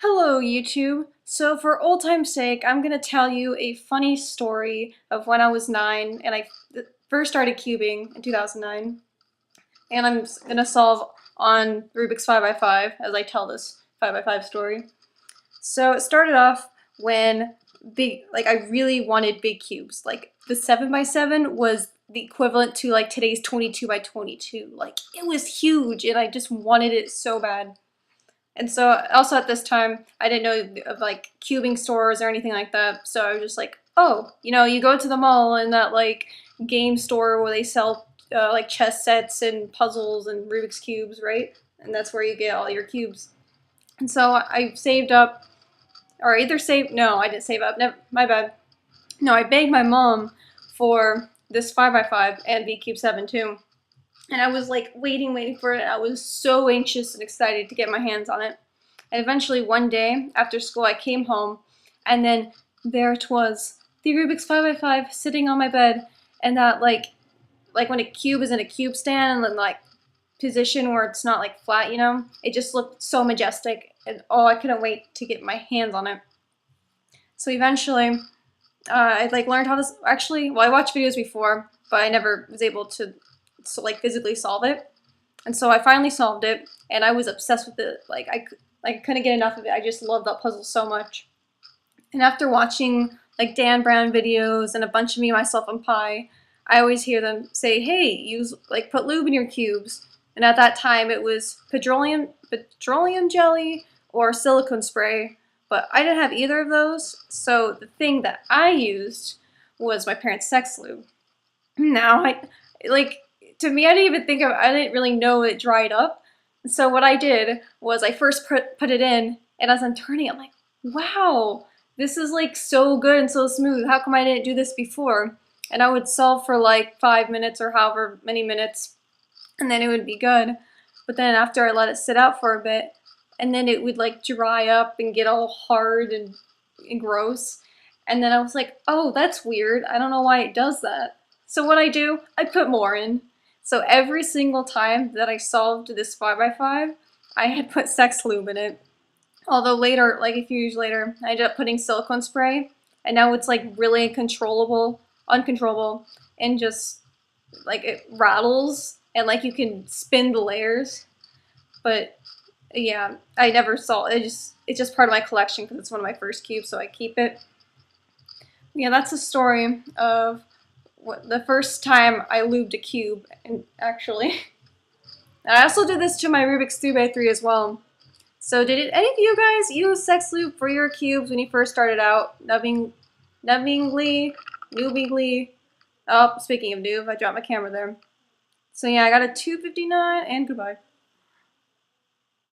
Hello, YouTube. So, for old time's sake, I'm gonna tell you a funny story of when I was 9 and I first started cubing in 2009. And I'm gonna solve on Rubik's 5x5 as I tell this 5x5 story. So, it started off when I really wanted big cubes. Like, the 7x7 was the equivalent to like today's 22x22. Like, it was huge and I just wanted it so bad. And so also at this time, I didn't know of like cubing stores or anything like that. So I was just like, oh, you go to the mall and that like game store where they sell like chess sets and puzzles and Rubik's cubes, right? And that's where you get all your cubes. And so I saved up, or either saved, no, I didn't save up, never, my bad. No, I begged my mom for this 5x5 and V-Cube 7 too. And I was like waiting for it. I was so anxious and excited to get my hands on it. And eventually one day after school I came home and then there it was, the Rubik's 5x5 sitting on my bed, and that like when a cube is in a cube stand and like position where it's not like flat, it just looked so majestic, and oh, I couldn't wait to get my hands on it. So eventually I like learned how to actually, well, I watched videos before, but I never was able to like physically solve it. And so I finally solved it, and I was obsessed with it. Like I couldn't get enough of it. I just loved that puzzle so much. And after watching like Dan Brown videos and a bunch of Me, Myself, and Pi, I always hear them say, "Hey, use like put lube in your cubes." And at that time, it was petroleum jelly or silicone spray, but I didn't have either of those. So the thing that I used was my parents' Sex Lube. Now to me, I didn't really know it dried up. So what I did was I first put it in, and as I'm turning, I'm like, wow, this is like so good and so smooth. How come I didn't do this before? And I would solve for like 5 minutes or however many minutes, and then it would be good. But then after I let it sit out for a bit, and then it would like dry up and get all hard and gross. And then I was like, oh, that's weird. I don't know why it does that. So what I do, I put more in. So every single time that I solved this 5x5, I had put Sex Lube in it. Although later, like a few years later, I ended up putting silicone spray, and now it's like really uncontrollable, and just like it rattles, and like you can spin the layers. But yeah, I never saw it. It's just part of my collection because it's one of my first cubes, so I keep it. Yeah, that's the story of the first time I lubed a cube, and actually. And I also did this to my Rubik's 3x3 as well. So did any of you guys use Sex Lube for your cubes when you first started out? Nubingly? Oh, speaking of noob, I dropped my camera there. So yeah, I got a 259, and goodbye.